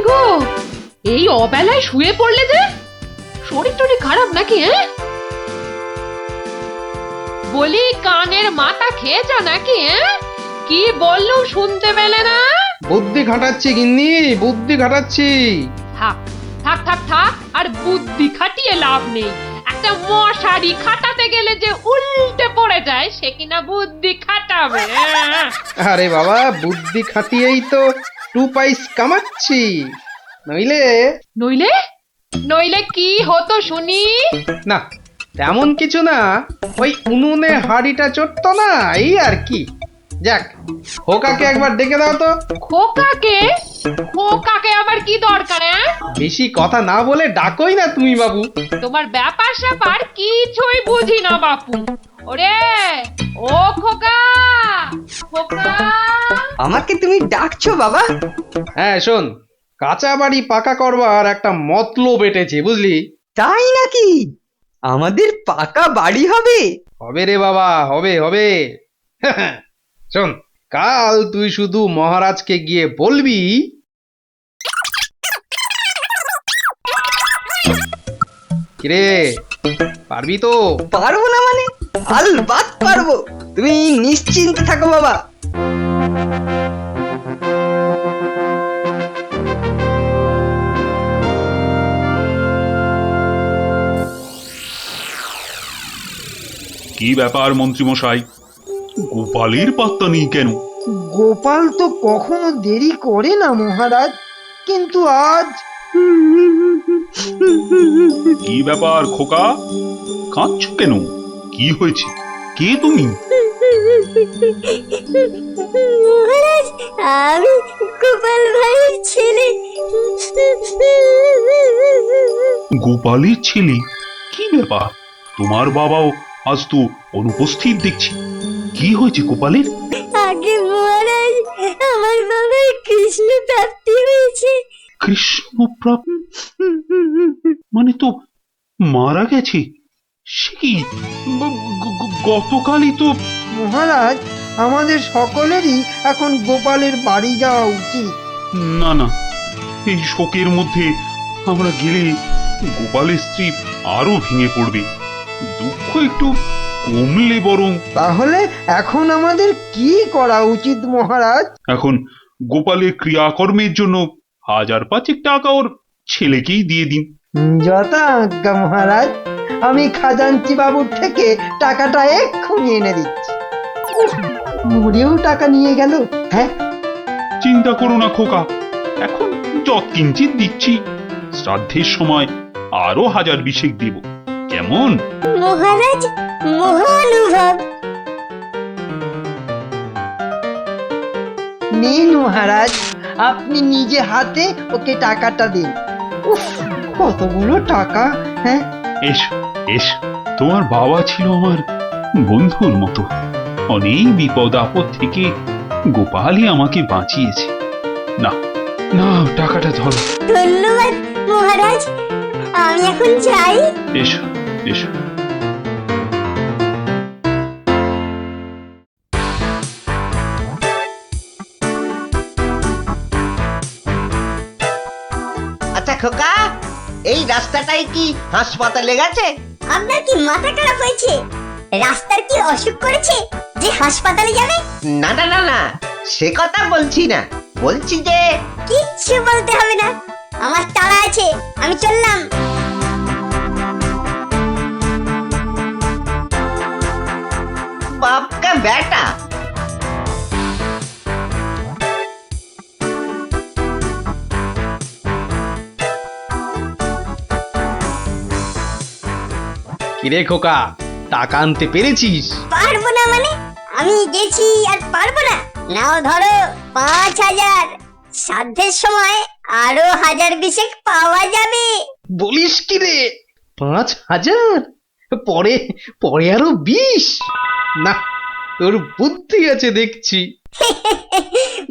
গো, এই অবেলায় শুয়ে পড়লে যে? শরীর টরীর খারাপ নাকি? বলি কানের মাথা খেয়েছ নাকি? কি বললুম শুনতে পেলে না? বুদ্ধি খাটাচ্ছি গিন্নি, বুদ্ধি খাটাচ্ছি। থাক থাক থাক থাক, আর বুদ্ধি খাটিয়ে লাভ নেই। একটা মশারি খাটাতে গেলে যে উল্টে পড়ে যায়, সে কিনা বুদ্ধি খাটাবে? আরে বাবা, বুদ্ধি খাটিয়েই তো 2 পয়সা কামাচ্ছি। নইলে নইলে নইলে কি হতো শুনি? না, তেমন কিছু না, ওই উনুনে হাঁড়িটা চড়তো না, এই আর কি। যাক, খোকাকে একবার ডেকে দাও তো। খোকাকে? খোকাকে আবার কি দরকার? বেশি কথা না বলে ডাকোই না তুমি বাবু। তোমার ব্যাপার স্যাপার কিছুই বুঝি না বাপু। ওরে ও খোকা, খোকা। আমাকে তুমি ডাকছো বাবা? হ্যাঁ শোন, কাঁচা বাড়ি পাকা করবার একটা মতলব এটেছে, বুঝলি? তাই নাকি? আমাদের পাকা বাড়ি হবে? হবে রে বাবা, হবে হবে। শোন, কাল তুই শুধু মহারাজকে গিয়ে বলবি, কিরে পারবি তো? পারবো না মানে? আলবাত পারবো, তুমি নিশ্চিন্তে থাকো বাবা। কি ব্যাপার মন্ত্রীমশাই, গোপালের পাত্তা নেই কেন? গোপাল তো কখনো দেরি করে না মহারাজ, কিন্তু আজ কি ব্যাপার খোকা, কাঁদছ কেন? কি হয়েছে? কে তুমি? মহারাজ, আমি গোপাল ভাইয়ের ছেলে। গোপালের ছেলে? কি ব্যাপার, তোমার বাবাও আজ তো অনুপস্থিত দেখছি। কি হয়েছে গোপালের? আগে মহারাজ, আমার বাবার কৃষ্ণ প্রাপ্তি হয়েছে। কৃষ্ণপ্রাপ মানে তো মারা গেছে? সে কি, গতকালই তো। মহারাজ, আমাদের সকলেরই এখন গোপালের বাড়ি যাওয়া উচিত। না না, এই শোকের মধ্যে আমরা গেলে গোপালের স্ত্রী আরো ভেঙে পড়বে। দুঃখ একটু কমলে বরং। তাহলে এখন আমাদের কি করা উচিত মহারাজ? এখন গোপালের ক্রিয়াকর্মের জন্য 1000-5 টাকা ওর ছেলেকেই দিয়ে দিন। যথা আজ্ঞা মহারাজ, আমি খাজাঞ্চি বাবুর থেকে টাকাটা এক্ষুনি এনে দিচ্ছি। উফ, মরেও টাকা নিয়ে গেল। হ্যাঁ, চিন্তা করো না খোকা, এখন যৎকিঞ্চিৎ দিচ্ছি, শ্রাদ্ধের সময় আরো 1000 দেব, কেমন? মহারাজ, মহানুভব। নিন মহারাজ, আপনি নিজে হাতে ওকে টাকাটা দিন। উফ, কতগুলো টাকা! হ্যাঁ, এসো এসো, তোমার বাবা ছিল আমার বন্ধুর মতো। অনেক বিপদ আপদ থেকে গোপালই আমাকে বাঁচিয়েছে। না না, টাকাটা ধরো। ধন্যবাদ মহারাজ, আমি এখন যাই। এসো এসো। আচ্ছা খোকা, এই রাস্তাটাই কি হাসপাতালে গেছে? আপনার কি মাথা খারাপ হয়েছে? রাস্তার কি অসুখ করেছে যে হাসপাতালে যাবে? না না না না, সে কথা বলছি না, বলছি যে কিচ্ছু বলতে হবে না, আমার তাড়া আছে, আমি চললাম। বাপকা বেটা। কিরে খোকা, টাকা আনতে পেরেছিস? পারবো না মানে? আমি গেছি আর পারবো না? নাও ধরো 5000, শ্রাদ্ধের সময় আরো 1000 পাওয়া যাবে। বলিস কি রে, 5000? পরে পরে আরো 20? না, তোর বুদ্ধি আছে দেখছি।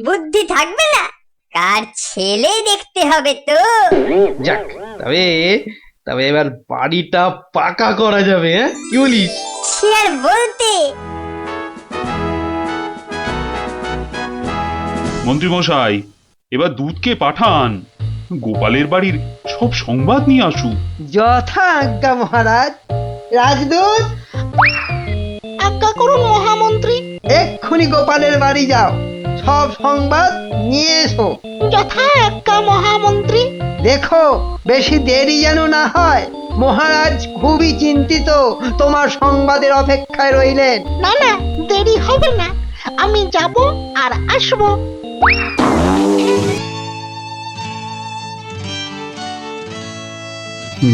বুদ্ধি থাকবে না? কার ছেলে দেখতে হবে তো। যাক, তবে তবে এবার বাড়িটা পাকা করা যাবে, হ্যাঁ কি বলিস? সে আর বলতে। মন্ত্রীমশাই, এবার দুধকে পাঠান। গোপালের বাড়ির সব সংবাদ নিয়ে আসুক। যথা আজ্ঞা মহারাজ। রাজদূত, আজ্ঞা করুন মহামন্ত্রী। এক্ষুনি গোপালের বাড়ি যাও, সব সংবাদ নিয়ে এসো। যথা আজ্ঞা মহামন্ত্রী। দেখো বেশি দেরি যেন না হয়। মহারাজ খুবই চিন্তিত, তোমার সংবাদের অপেক্ষায় রইলেন। না না, দেরি হবে না, আমি যাব আর আসবো।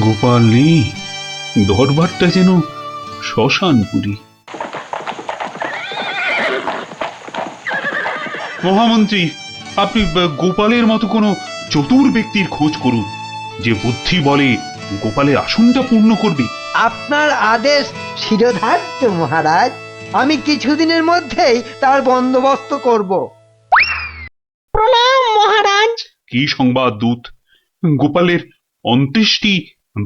গোপাল নেই, দরবারটা যেন শ্মশানপুরী। মহামন্ত্রী, আপনি গোপালের মতো কোনো চতুর ব্যক্তির খোঁজ করুন, যে বুদ্ধি বলে গোপালের আসনটা পূর্ণ করবে। আপনার আদেশ শিরোধার্য মহারাজ। আমি কিছুদিনের মধ্যেই তার বন্দোবস্ত করব। প্রণাম মহারাজ। কি সংবাদ দূত? গোপালের অন্ত্যেষ্টি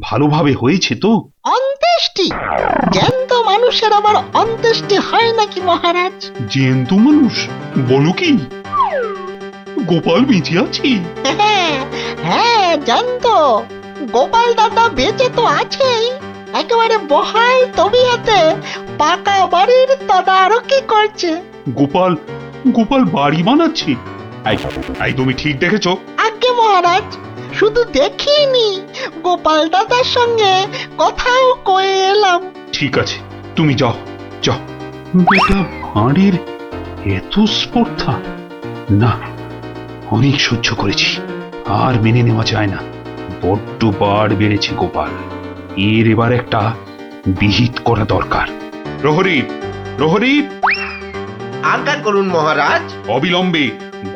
ভালোভাবে হয়েছে তো? অন্ত্যেষ্টি? জ্যান্ত মানুষের আবার অন্ত্যেষ্টি হয় নাকি মহারাজ? জ্যান্ত মানুষ? বলো কি? গোপাল বেঁচে আছে? হ্যাঁ হ্যাঁ, জ্যান্ত। গোপাল দাদা বেঁচে তো আছেই, একেবারে বহাল তবিয়তে পাকা বাড়ির তদারকি করছে। গোপাল গোপাল বাড়ি বানাচ্ছে? এই তুমি ঠিক দেখেছো? আজ্ঞে মহারাজ, শুধু দেখিনি, গোপাল দাদার সঙ্গে কথাও কয়ে এলাম। ঠিক আছে, তুমি যাও যাও। বেটা ভাঁড়ের এত স্পর্ধা! না, অনেক সহ্য করেছি, আর মেনে নেওয়া যায় না। বড্ড বাড় বেড়েছে গোপাল, এর এবার একটা বিহিত করা দরকার। প্রহরী, প্রহরী, আজ্ঞা করুন মহারাজ। অবিলম্বে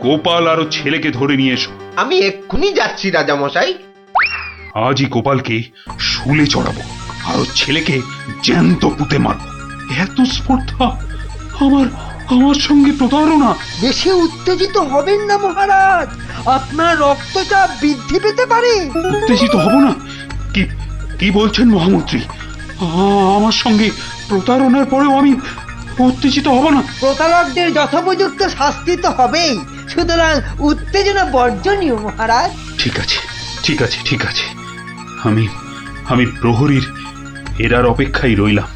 গোপাল আর ওর ছেলেকে ধরে নিয়ে এসো। আমি এক্ষুনি যাচ্ছি রাজামশাই। আজই গোপালকে শুলে চড়াবো, আর ওর ছেলেকে জ্যান্ত পুঁতে মারবো। এত স্পর্ধা! আমার আমার সঙ্গে প্রতারণা! বেশি উত্তেজিত হবেন না মহারাজ, আপনার রক্তচাপ বৃদ্ধি পেতে পারে। উত্তেজিত হব না? কি কি বলছেন মহামন্ত্রী? আমার সঙ্গে প্রতারণার পরেও আমি উত্তেজিত হব না? প্রতারকদের যথোপযুক্ত শাস্তি তো হবেই, সুতরাং উত্তেজনা বর্জনীয় মহারাজ। ঠিক আছে, ঠিক আছে, ঠিক আছে। আমি আমি প্রহরীর এরার অপেক্ষায় রইলাম।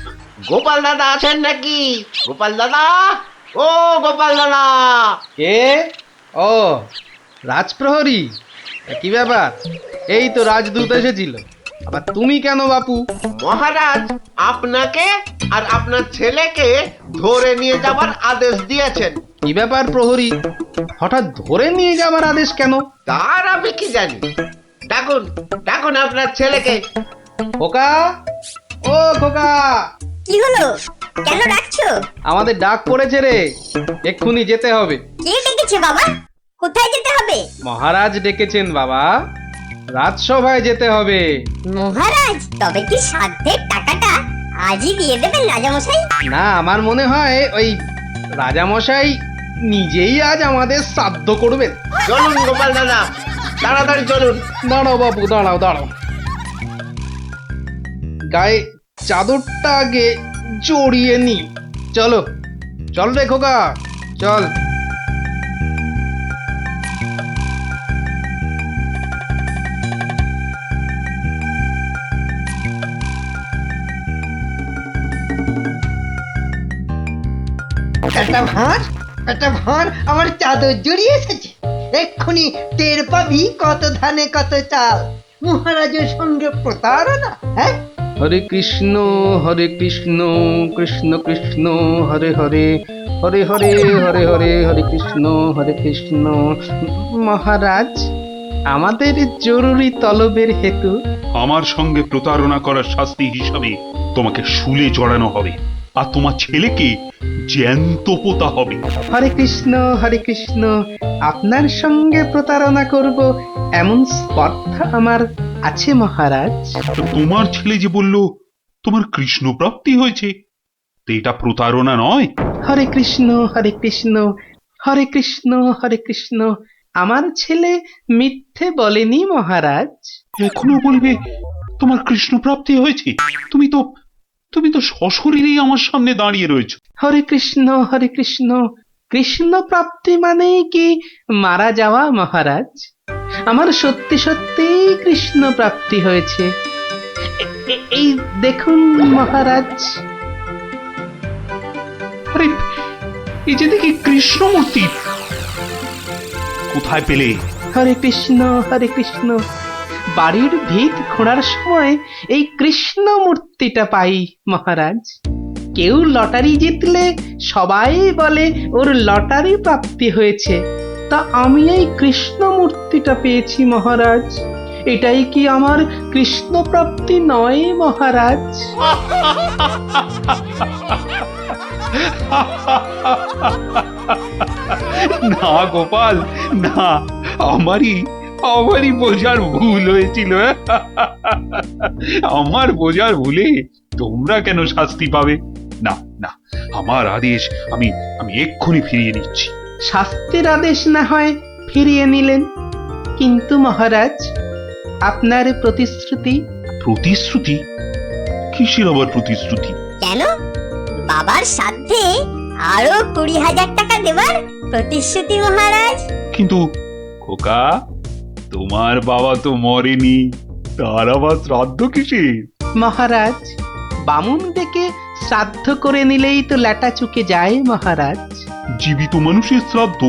গোপাল দাদা আছেন নাকি? গোপাল দাদা, ও গোপাল দাদা। কে? ও, রাজপ্রহরী, কি ব্যাপার? এই তো রাজদূত এসেছিল, আবার তুমি কেন বাপু? মহারাজ আপনাকে আর আপনার ছেলেকে ধরে নিয়ে যাবার আদেশ দিয়েছেন। কি ব্যাপার প্রহরী, হঠাৎ ধরে নিয়ে যাবার আদেশ কেন? তার আমি কি জানি। ডাকুন, ডাকুন আপনার ছেলেকে। খোকা, ও খোকা, কি হলো? কেন ডাকছো? আমাদের ডাক পড়েছে রে, এক্ষুনি যেতে হবে। কে ডেকেছে বাবা? কোথায় যেতে হবে? মহারাজ ডেকেছেন বাবা, রাজসভায় যেতে হবে। মহারাজ, তবে কি সাধ্যের টাকাটা আজই দিয়ে দেবেন রাজামশাই? না, আমার মনে হয় ওই রাজামশাই নিজেই আজ আমাদের শ্রাদ্ধ করবেন। চলুন গোপাল দাদা, তাড়াতাড়ি চলুন। দাঁড়াও বাপু, দাঁড়াও দাঁড়াও, গায়ে চাদরটা আগে জড়িয়ে নি। চলো, চল রে খোকা, চল। একটা ভাঁড় আমার চাদর জড়িয়ে এসেছে। এক্ষুনি টের পাবি কত ধানে কত চাল। মহারাজের সঙ্গে প্রতারণা, হ্যাঁ? হরে কৃষ্ণ কৃষ্ণ কৃষ্ণ হরে হরে, হরে হরে হরে হরে, হরে কৃষ্ণ। মহারাজ, আমাদের জরুরি তলবের হেতু আমার সঙ্গে প্রতারণা করার শাস্তি হিসাবে তোমাকে শুলে চড়ানো হবে, আর তোমার ছেলেকে জ্যান্ত পোতা হবে। হরে কৃষ্ণ, আপনার সঙ্গে প্রতারণা করব এমন স্পর্ধা আমার আছে মহারাজ। তো তোমার ছেলে যে বলল তোমার কৃষ্ণ প্রাপ্তি হয়েছে, তো এটা প্রতারণা নয়? হরে কৃষ্ণ হরে কৃষ্ণ, আমার ছেলে মিথ্যে বলেনি মহারাজ। এখনো বলবে তোমার কৃষ্ণ প্রাপ্তি হয়েছে? তুমি তো সশরীরেই আমার সামনে দাঁড়িয়ে রয়েছো। হরে কৃষ্ণ, কৃষ্ণ প্রাপ্তি মানে কি মারা যাওয়া মহারাজ? আমার সত্যি সত্যি কৃষ্ণ প্রাপ্তি হয়েছে। এই দেখুন মহারাজ। আরে এই যে দেখি কৃষ্ণমূর্তি, কোথায় পেলে? হরে কৃষ্ণ হরে কৃষ্ণ। বাড়ির ভিত খোঁড়ার সময় এই কৃষ্ণ মূর্তিটা পাই মহারাজ। কেউ লটারি জিতলে সবাই বলে ওর লটারি প্রাপ্তি হয়েছে, তা আমি এই কৃষ্ণ মূর্তিটা পেয়েছি মহারাজ। এটাই কি আমার কৃষ্ণ প্রাপ্তি নয় মহারাজ? না গোপাল, না, আমারই বোঝার ভুল হয়েছিল। আমার বোঝার ভুলে তোমরা কেন শাস্তি পাবে? না না, আমার আদেশ আমি এক্ষুনি ফিরিয়ে নিচ্ছি। শাস্তির আদেশ না হয় ফিরিয়ে নিলেন, কিন্তু মহারাজ আপনার প্রতিশ্রুতি? প্রতিশ্রুতি? কিসের আবার প্রতিশ্রুতি? কেন? বাবার সাধ্যে আরো 20,000 টাকা দেবার প্রতিশ্রুতি মহারাজ। কিন্তু খোকা, তোমার বাবা তো মরেনি, তার আবার শ্রাদ্ধ কিসের? মহারাজ বামুন ডেকে শ্রাদ্ধ করে নিলেই তো ল্যাটা চুকে যায় মহারাজ। জীবিত মানুষের শ্রাদ্ধ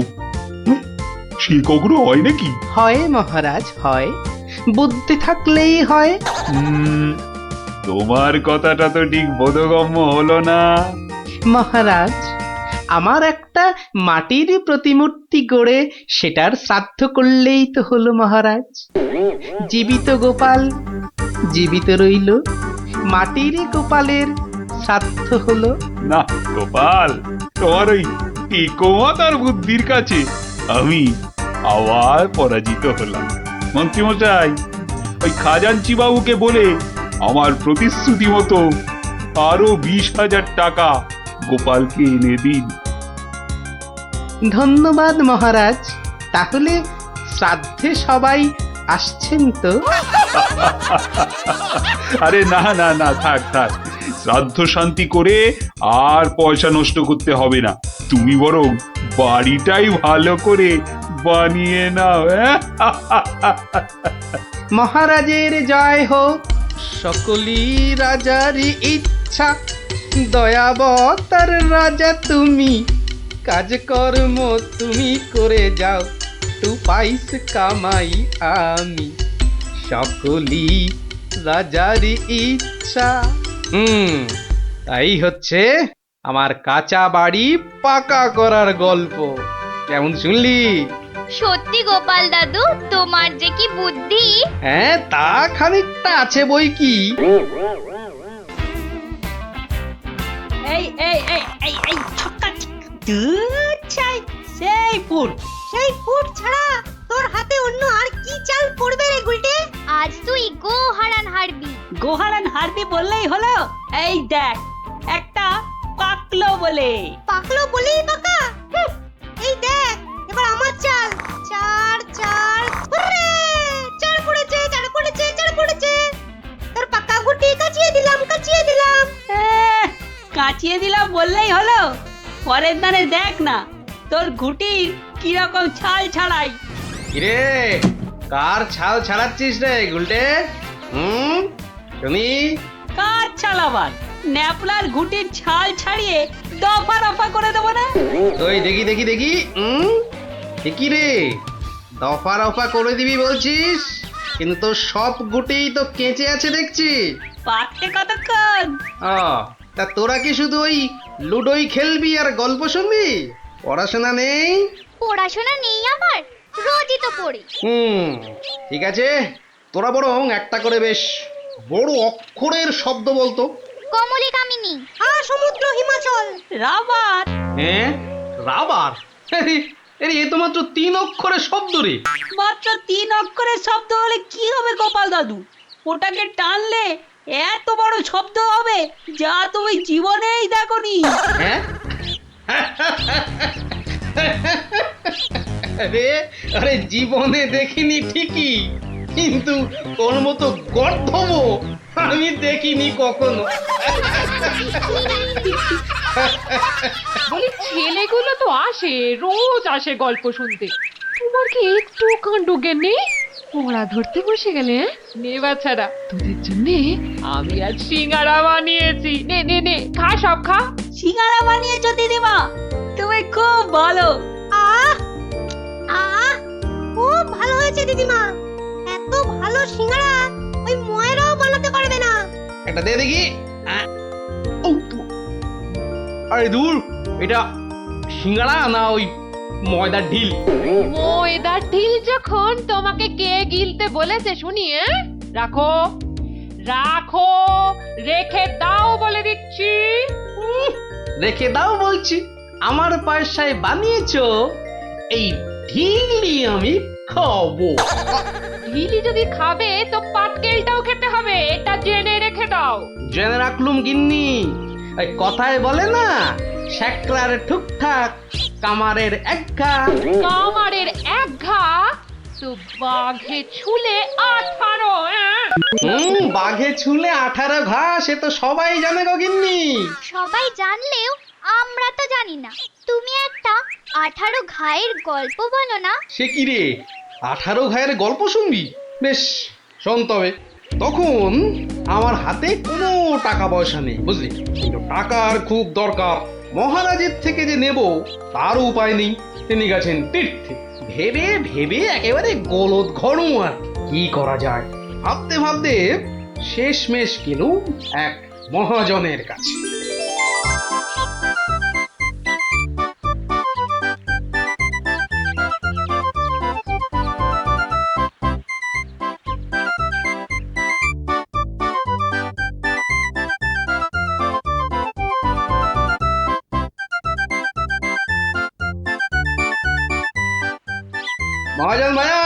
সে কখনো হয় নাকি? হয় মহারাজ হয়, বুদ্ধি থাকলেই হয়। তোমার কথাটা তো ঠিক বোধগম্য হলো না। মহারাজ আমার একটা মাটির প্রতিমূর্তি গড়ে সেটার শ্রাদ্ধ করলেই তো হলো মহারাজ। জীবিত গোপাল জীবিত রইল, মাটির গোপালের শ্রাদ্ধ হলো। না গোপাল, তোমার ওই টিকোমাতার বুদ্ধির কাছে আমি আবার পরাজিত হলাম। মন্ত্রীমশাই, ওই খাজাঞ্চি বাবুকে বলে আমার প্রতিশ্রুতি মতো আরো 20,000 টাকা গোপালকে এনে দিন। ধন্যবাদ মহারাজ। তাহলে শ্রাদ্ধে সবাই আসছেন তো? আরে না না না, থাক থাক, শ্রাদ্ধ শান্তি করে আর পয়সা নষ্ট করতে হবে না। তুমি বরং বাড়িটাই ভালো করে বানিয়ে নাও। মহারাজের জয় হোক। সকলি রাজারই ইচ্ছা, দয়াবতার রাজা তুমি। কাজকর্ম তুমি করে যাও, তু পাইস কামাই আমি। সকলি রাজারই ইচ্ছা। তাই হচ্ছে আমার কাঁচা বাড়ি পাকা করার গল্প। কেমন শুনলি? সত্যি গোপাল দাদু, তোমার যে কি বুদ্ধি! হ্যাঁ, তা খানিকটা আছে বই কি। এই এই এই এই এই ছক্কা দুধ চাই, সেই ফুট ছাড়া তোর হাতে অন্য আর কি চাল পড়বে রে গুলটে? আজ তুই গো হারান হারবি। গোহারান হারবি বললেই হলো। এই দেখ, একটা পাকলো বলেই পাকা। এই দেখ, এবার আমার চাল। চার হুররে! চার পড়েছে। তোর পাকা গুটি কাচিয়ে দিলাম। কাচিয়ে দিলাম বললেই হলো। পরের দানে দেখ না তোর গুটির কিরকম ছাল ছাড়াই। কিরে, কার ছাল ছাড়াচ্ছিস রে গুলটে? শুনি। কার ছাল আবার? ন্যাপলার গুটির ছাল ছাড়িয়ে দফা রফা করে দেবো না? ওই দেখি কি রে, দফা রফা করে দিবি বলছিস, কিন্তু তোর সব গুটিই তো কেঁচে আছে দেখছি। পাকতে কতক্ষণ? তা তোরা কি শুধু ওই লুডোই খেলবি আর গল্প শুনবি? পড়াশোনা নেই? পড়াশোনা নেই আমার, রোজই তো পড়ি। ঠিক আছে, তোরা বরং একটা করে বেশ বড় অক্ষরের শব্দ বলতো। কমলি কামিনী। সমুদ্র হিমাচল। রাবার। হ্যাঁ, রাবার? এ তো মাত্র 3 অক্ষরের শব্দ রে। মাত্র 3 অক্ষরের শব্দ হলে কি হবে গোপাল দাদু? ওটাকে টানলে এত বড় শব্দ হবে যা তুমি জীবনেই দেখোনি। হ্যাঁ? আরে জীবনে দেখিনি ঠিকই, কিন্তু তোর মতো গর্ধব আমি দেখিনি কখনো। বলি ছেলেগুলো তো আসে, রোজ আসে গল্প শুনতে। তোমার কি একটু কাণ্ড জ্ঞান নেই? পড়া ধরতে বসে গেলে নে বাছারা, তোদের জন্য আমি আজ সিঙ্গারা বানিয়েছি। নে নে নে, খা সব খা। সিঙ্গারা বানিয়েছো দিদিমা, তুমি খুব ভালো। আহ আহ খুব ভালো হয়েছে দিদিমা। এত ভালো সিঙ্গারা ওই ময়রাও বানাতে পারবে না। একটা দে দেখি। আরে দূর, এটা সিঙ্গাড়া না ওই ময়দার ঢিল? ময়দার ঢিল যখন তোমাকে কে গিলতে বলেছে শুনি? রাখো রাখো, রেখে দাও বলে দিচ্ছি। রেখে দাও বলছি? আমার পয়সায় বানিয়েছো, এই ঢিলই আমি খাবো। ঢিলি যদি খাবে তো পাটকেলটাও খেতে হবে, এটা জেনে রেখে দাও। জেনে রাখলুম গিন্নি। ওই কথায় বলে না, শ্যাকরার ঠুকঠাক কামারের এক ঘা। কামারের এক ঘা তো বাঘে ছুলে 18। বাঘে ছুলে 18 ঘা, সে তো সবাই জানে গো গিন্নি। সবাই জানলেও আমরা তো জানি না। তুমি একটা 18 ঘায়ের গল্প বলো না। সে কি রে, 18 ঘায়ের গল্প শুনবি? বেশ, শোন তবে। তখন আমার হাতে কোনো টাকা পয়সা নেই, বুঝলি, কিন্তু টাকার খুব দরকার। মহারাজের থেকে যে নেব তার উপায় নেই, তিনি গেছেন তীর্থে। ভেবে ভেবে একেবারে গলদ ঘড়ু। আর কি করা যায় ভাবতে ভাবতে শেষমেশ গেলুম এক মহাজনের কাছে। মহাজন ভাইয়া,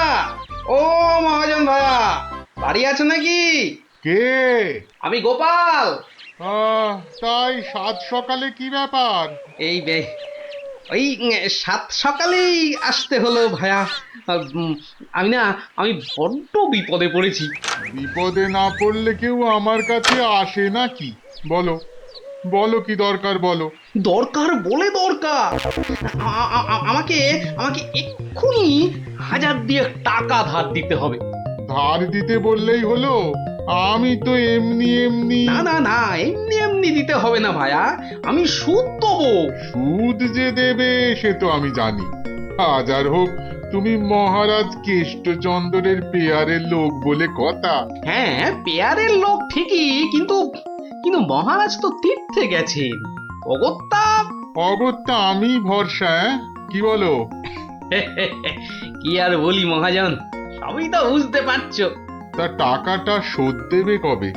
ও মহাজন ভাইয়া, বাড়ি আছে নাকি? কে? আমি গোপাল। তাই সাত সকালে কি ব্যাপার? এই ওই 7 সকালেই আসতে হলো ভাইয়া। আমি বড্ড বিপদে পড়েছি। বিপদে না পড়লে কেউ আমার কাছে আসে নাকি? বলো বলো, কি দরকার বলো। দরকার বলে দরকার, আমাকে এক্ষুনি 1000 দিয়ে টাকা ধার দিতে হবে। ধার দিতে বললেই হলো? আমি তো এমনি এমনি। না না না, এমনি এমনি দিতে হবে না ভাইয়া, আমি সুদ দেবো। সুদ যে দেবে সে তো আমি জানি। হাজার হোক তুমি মহারাজ কেষ্টচন্দ্রের পেয়ারের লোক বলে কথা। হ্যাঁ, পেয়ারের লোক ঠিকই, কিন্তু মহারাজ তো তীর্থে গেছেন। অগত্যা আমি ভরসা। কি বলো? কি আর বলি মহাজন, সবই তো বুঝতে পারছো। তা টাকাটা শোধ দেবে কবে?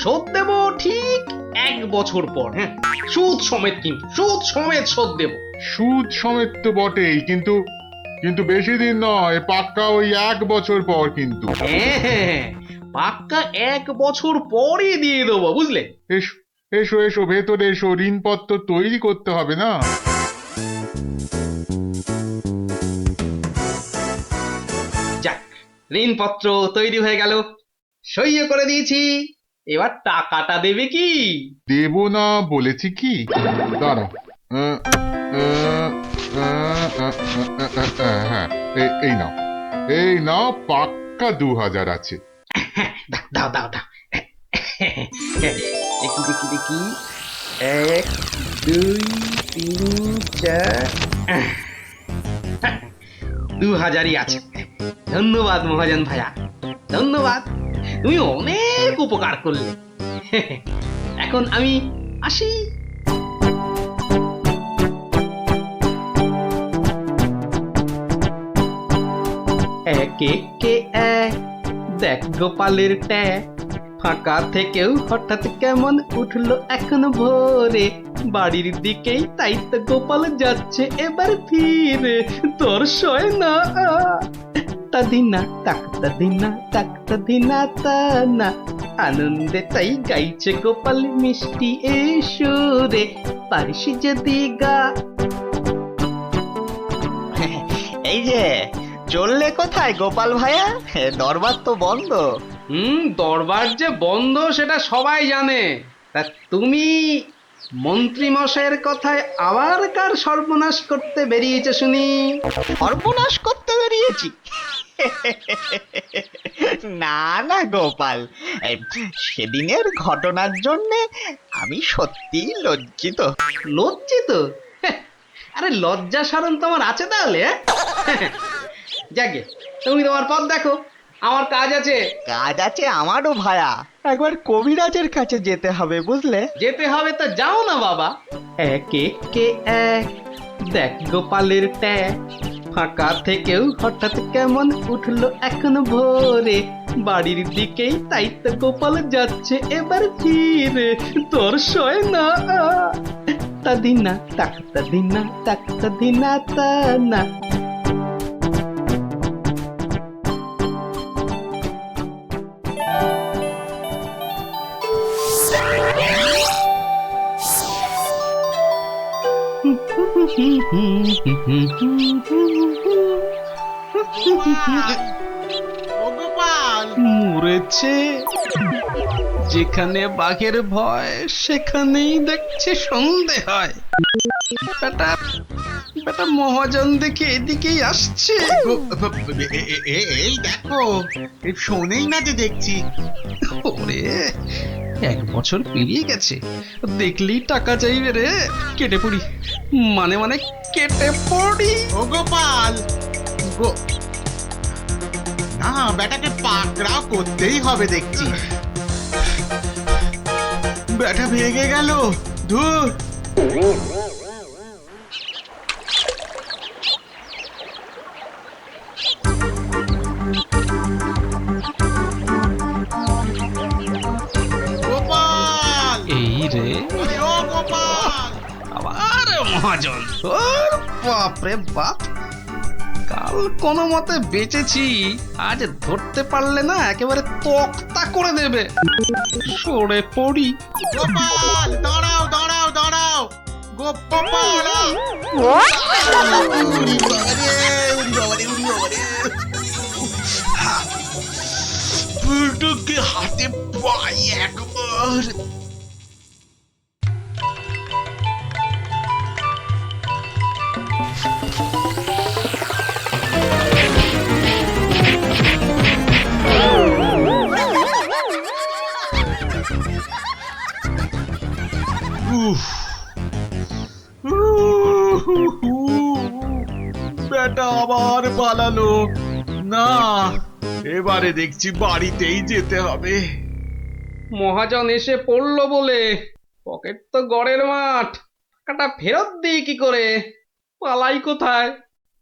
শোধ দেব ঠিক 1 বছর পর। হ্যাঁ, সুদ সমেত, কিন্তু সুদ সমেত শোধ দেব। সুদ সমেত তো বটেই, কিন্তু বেশি দিন নয়, পাক্কা ওই 1 বছর পর কিন্তু। হ্যাঁ, পাক্কা 1 বছর পরই দিয়ে দেবো, বুঝলে। এসো এসো এসো, ভেতরে এসো, ঋণপত্র তৈরি করতে হবে না? যাক, ঋণপত্র তৈরি হয়ে গেল, সইও করে দিয়েছি। এবার টাকাটা দেবে কি? দেব না বলেছি কি? দাঁড়াও, হ্যাঁ, এই নাও পাক্কা 2000 আছে। দাও দাও দাও, দেখি 1 2 3 4, 2000ই আছে। ধন্যবাদ মহাজন ভাইয়া, ধন্যবাদ, তুমি অনেক উপকার করলে। এখন আমি আসি। একে কে এক, দেখ গোপালের ট্যাগ, ফাঁকা থেকেও হঠাৎ কেমন উঠলো এখন ভোরে, বাড়ির দিকেই তাই তো গোপাল যাচ্ছে এবার ফিরে, তোর সয় না তাদিনা তাকতাদিনা তা না, আনন্দে তাই গাইছে গোপাল মিষ্টি এই সুরে, পারিস যদি গা। এই যে চললে কোথায় গোপাল ভাইয়া? দরবার তো বন্ধ। দরবার যে বন্ধ সেটা সবাই জানে, তা তুমি মন্ত্রী মশাইয়ের কথায় আবার কার সর্বনাশ করতে বেরিয়েছে শুনি? সর্বনাশ করতে বেরিয়েছি। না না গোপাল, সেদিনের ঘটনার জন্য আমি সত্যি লজ্জিত। লজ্জিত? হ্যাঁ, আরে লজ্জা শরম তোমার আছে তাহলে? হ্যাঁ? যাকে তুমি তোমার পথ দেখো, আমার কাজ আছে। কাজ আছে আমারও ভায়া, একবার কবিরাজের কাছে যেতে হবে বুঝলে। যেতে হবে তো যাও না বাবা। এক একে এক, দেখ গোপালের ট্যাগ, ফাঁকা থেকেও হঠাৎ কেমন উঠলো এখন ভোরে, বাড়ির দিকেই তাই তো গোপাল যাচ্ছে এবার ফিরে, তোর সয় না তা দিনা তাক তা দিনা তাক তা দিনা তা না। মরেছে, যেখানে বাঘের ভয় সেখানেই দেখছে সন্ধে হয়। বেটা বেটা মহাজন দেখে এদিকেই আসছে। এই দেখো, শোনেই না যে দেখছি। ওরে, 1 বছর পেরিয়ে গেছে, দেখলেই টাকা চাইবে রে। কেটে পড়ি, মানে মানে কেটে পড়ি। ও গোপাল, না বেটাকে পাকড়াও করতেই হবে দেখছি। বেটা ভেগে গেল, ধুর। গোপাল, এই রে, আরে ও গোপাল, আবার মহাজন। ওর বাপরে বাপ, কাল কোনো মতে বেঁচেছি, আজ ধরতে পারলে না একেবারে তক্তা করে দেবে। সরে পড়ি। গোপাল, দাঁড়াও দাঁড়াও দাঁড়াও, গোপাল। বুলটুকে হাতে পাই একবার। বেটা আবার পালালো। না, এবারে দেখছি বাড়িতেই যেতে হবে। মহাজন এসে পড়লো বলে, পকেট তো গড়ের মাঠ, টাকাটা ফেরত দিই কি করে? পালাই কোথায়?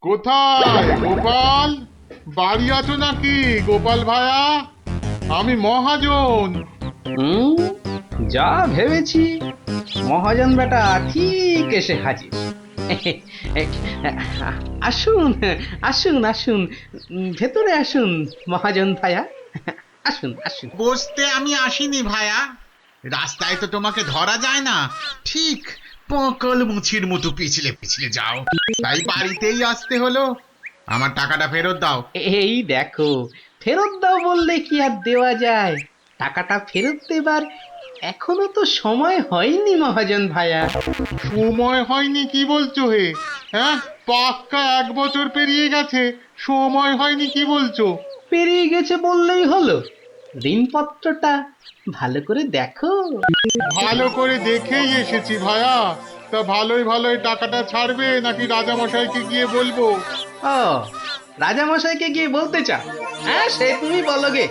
কোথায় গোপাল? বাড়ি আছো নাকি গোপাল ভায়া? আমি মহাজন। যা ভেবেছি, মহাজন বেটা ঠিক এসে হাজির। আসুন আসুন আসুন, ভেতরে আসুন মহাজন ভায়া, আসুন আসুন। বসতে আমি আসিনি ভায়া, রাস্তায় তো তোমাকে ধরা যায় না, ঠিক পকল মুছির মতো পিছলে পিছলে যাও, তাই বাড়িতেই আসতে হলো। আমার টাকাটা ফেরত দাও। এই দেখো, ফেরত দাও বললে কি আর দেওয়া যায়? টাকাটা ফেরত দেবার এখনো তো সময় হয়নি মহাজন ভায়া। সময় হয়নি কি বলছো হে? হ্যাঁ, পাক্কা 1 বছর পেরিয়ে গেছে, সময় হয়নি কি বলছো? পেরিয়ে গেছে বললেই হলো? ঋণপত্রটা ভালো করে দেখো। ভালো করে দেখেই এসেছি ভায়া। তা ভালোই ভালোই টাকাটা ছাড়বে নাকি রাজামশাইকে গিয়ে বলবো? ও, রাজামশাইকে গিয়ে বলতে চাও? হ্যাঁ, সে তুমি বলো গে।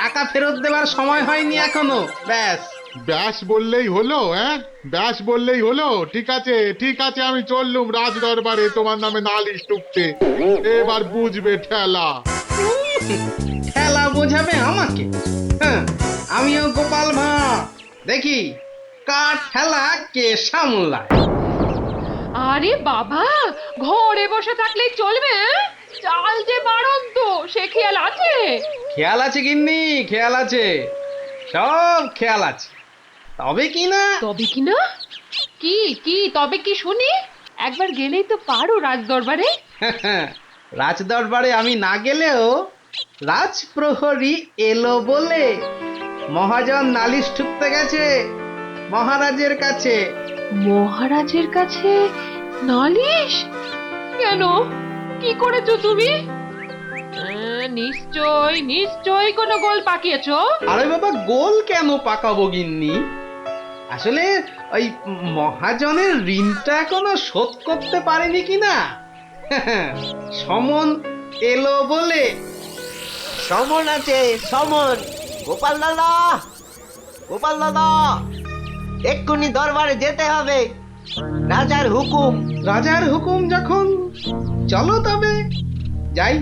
টাকা ফেরত দেবার সময় হয়নি এখনো, ব্যাস। ব্যাস বললেই হলো? হ্যাঁ, ব্যাস বললেই হলো? ঠিক আছে ঠিক আছে, আমি চললুম রাজ দরবারে তোমার নামে নালিশ টুকতে। এবার বুঝবে ঠেলা। ঠেলা বোঝাবে আমাকে? হ্যাঁ, আমিও গোপাল ভাঁড়, দেখি কার ঠেলা কে সামলায়। আরে বাবা, ঘরে বসে থাকলেই চলবে? চাল যে বাড়ন্ত, সে খেয়াল আছে? খেয়াল আছে গিন্নি, খেয়াল আছে, সব খেয়াল আছে। তবে কি না? তবে কি না? কি কি তবে কি শুনি? একবার গেলেই তো পারো রাজ দরবারে। রাজ দরবারে আমি না গেলেও রাজপ্রহরী এলো বলে মহাজন নালিশ ঠুকতে গেছে মহারাজের কাছে। মহারাজের কাছে নালিশ? কেন? কি করেছো তুমি? নিশ্চয়ই কোনো গোল পাকিয়েছো। আরে বাবা, গোল কেন পাকাবো গিন্নি? আসলে ওই মহাজনের ঋণটা এখনো শোধ করতে পারেনি কিনা। সমন এলো বলে। সমন আছে, সমন। গোপাল দাদা, গোপাল দাদা, এক্ষুনি দরবারে যেতে হবে, রাজার হুকুম। রাজার হুকুম যখন, চলো তবে যাই।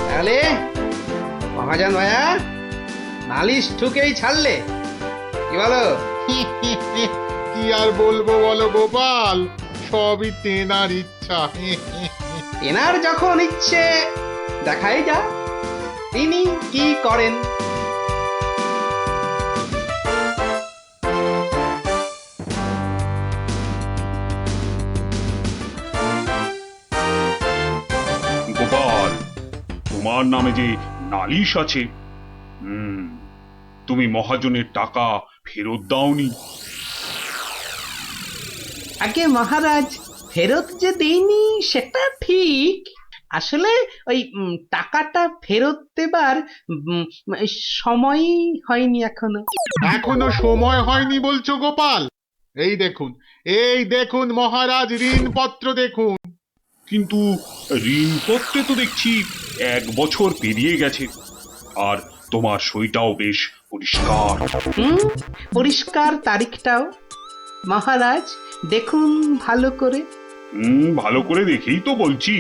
তাহলে মহাজন ভাইয়া, নালিশ ঠুকেই ছাড়লে, কি বলো? কি আর বলবো বলো গোপাল, সবই তেনার ইচ্ছা। এনার যখন ইচ্ছে, দেখাই যা তিনি কি করেন। গোপাল, তোমার নামে যে নালিশ আছে, তুমি মহাজনের টাকা ফেরত দাওনি। আগে মহারাজ, ফেরত যে দেইনি সেটা ঠিক। আসলে ওই টাকাটা ফেরত দেবার সময় হয়নি এখনো। এখনো সময় হয়নি বলছো গোপাল? এই দেখুন মহারাজ, ঋণপত্র দেখুন। কিন্তু ঋণপত্রে তো দেখছি 1 বছর পেরিয়ে গেছে, আর তোমার সইটাও বেশ পরিষ্কার। পরিষ্কার তারিখটাও। মহারাজ দেখুন ভালো করে। ভালো করে দেখেই তো বলছি,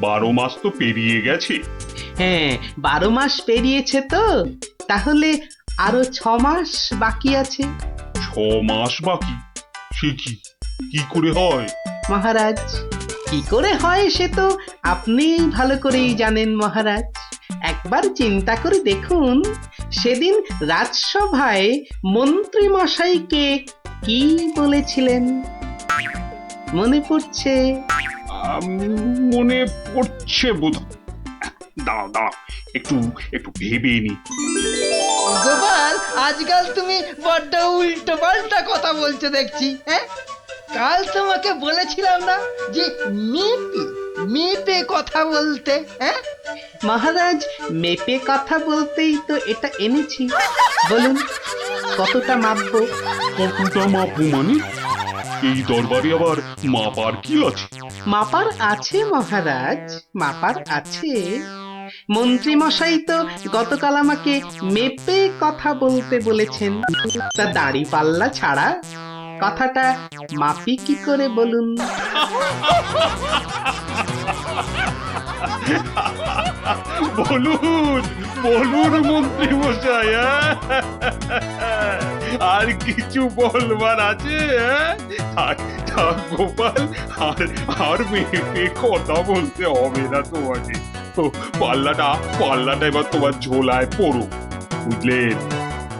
12 মাস তো পেরিয়ে গেছে। হ্যাঁ, 12 মাস পেরিয়েছে তো, তাহলে আরো 6 মাস বাকি আছে। 6 মাস বাকি? সে কি করে হয় মহারাজ? কি করে হয় সে তো আপনিই ভালো করেই জানেন মহারাজ। একবার চিন্তা করে দেখুন, সেদিন রাজসভায় মন্ত্রী মশাইকে কি বলেছিলেন? মনে পড়ছে? মনে পড়ছে বোধ। দাঁড়াও, একটু ভেবে নি। গোপাল, আজকাল তুমি বড্ড উল্টো পাল্টা কথা বলছো দেখছি। হ্যাঁ, কাল তোমাকে বলেছিলাম না যে মেপে কথা বলতে? হ্যাঁ মহারাজ, মেপে কথা বলতেই তো এটা এনেছি। বলুন কতটা মাপবো? কতটা মাপবো মানে? এই দরবারে আবার মাপার কি আছে? মাপার আছে মহারাজ, মাপার আছে। মন্ত্রী মশাই তো গতকাল আমাকে মেপে কথা বলতে বলেছেন। তা দাড়ি পাল্লা ছাড়া কথাটা মাপি কি করে বলুন? বলুন মন্ত্রী মশাই, আর কিছু বলবার আছে? গোপাল, আর মেপে কথা বলতে হবে না তোমাকে। তো পাল্লাটা এবার তোমার ঝোলায় পড়ো।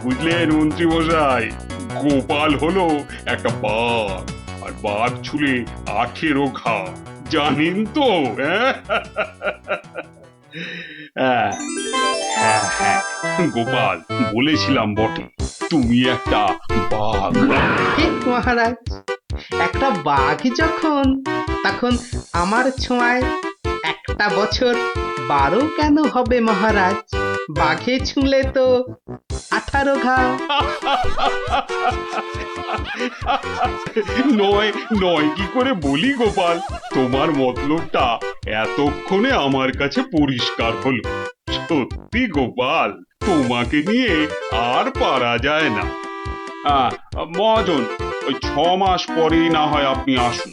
বুঝলেন মন্ত্রী মশাই? গোপাল হলো একটা বাঘ, আর বাঘ ছুলে 18 ঘা, জানেন তো? হ্যাঁ, গোপাল, বলেছিলাম বটে, তুমি একটা বাঘ। ঠিক মহারাজ, একটা বাঘ যখন, তখন আমার ছোঁয়ায় একটা বছর 12 কেন হবে মহারাজ? বাঘে ছুঁলে তো 18 ঘা। নয় কি করে বলি গোপাল? তোমার মতলবটা এতক্ষণে আমার কাছে পরিষ্কার হলো। সত্যি গোপাল, তোমাকে নিয়ে আর পারা যায় না। মহাজন, ওই 6 মাস পরেই না হয় আপনি আসুন।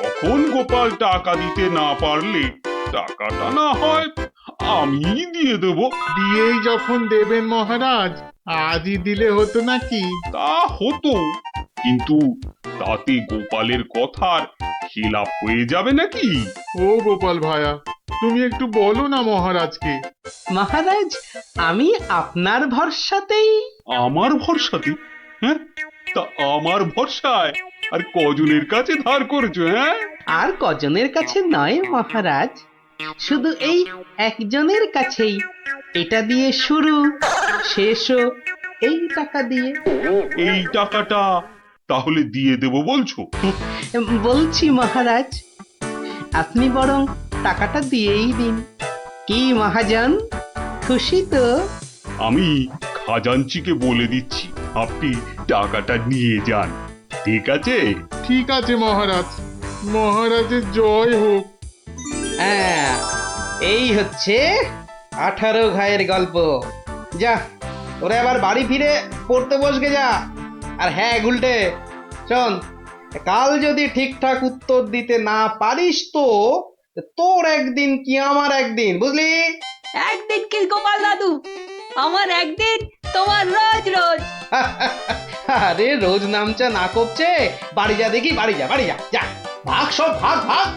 তখন গোপাল টাকা দিতে না পারলে টাকাটা না হয় আমি দিয়ে দেবো। দিয়েই যখন দেবেন মহারাজ, আজই দিলে হতো নাকি? তা হতো, কিন্তু তাতে গোপালের কথার খিলাপ হয়ে যাবে নাকি? ও গোপাল ভায়া, তুমি একটু বলো না মহারাজকে। মহারাজ, আমি আপনার ভরসাতেই। আমার ভরসাতে? হ্যাঁ, তা আমার ভরসায় আর কজনের কাছে ধার করেছো? হ্যাঁ, আর কজনের কাছে নয় মহারাজ, শুধু এই একজনের কাছেই। এটা দিয়ে শুরু, শেষও এই টাকা দিয়ে। এই টাকাটা তাহলে দিয়ে দেবো বলছো? বলছি মহারাজ, আপনি বরং টাকাটা দিয়েই দিন। কি মহাজন, খুশি তো? আমি খাজাঞ্চিকে বলে দিচ্ছি, আপনি টাকাটা নিয়ে যান, ঠিক আছে? ঠিক আছে মহারাজ, মহারাজের জয় হোক। হ্যাঁ, এই হচ্ছে 18 ঘায়ের গল্প। যা, ওরে আবার বাড়ি ফিরে পড়তে বসবে যা। আর হ্যাঁ গুলটে, শোন, কাল যদি ঠিকঠাক উত্তর দিতে না পারিস তো তোর একদিন কি আমার একদিন, বুঝলি? একদিন কি গোপাল দাদু, আমার একদিন, তোমার রোজ রোজ। আরে রোজ নামচা না করছে, বাড়ি যা দেখি, বাড়ি যা, বাড়ি যা, যা ভাগ, সব ভাগ ভাগ।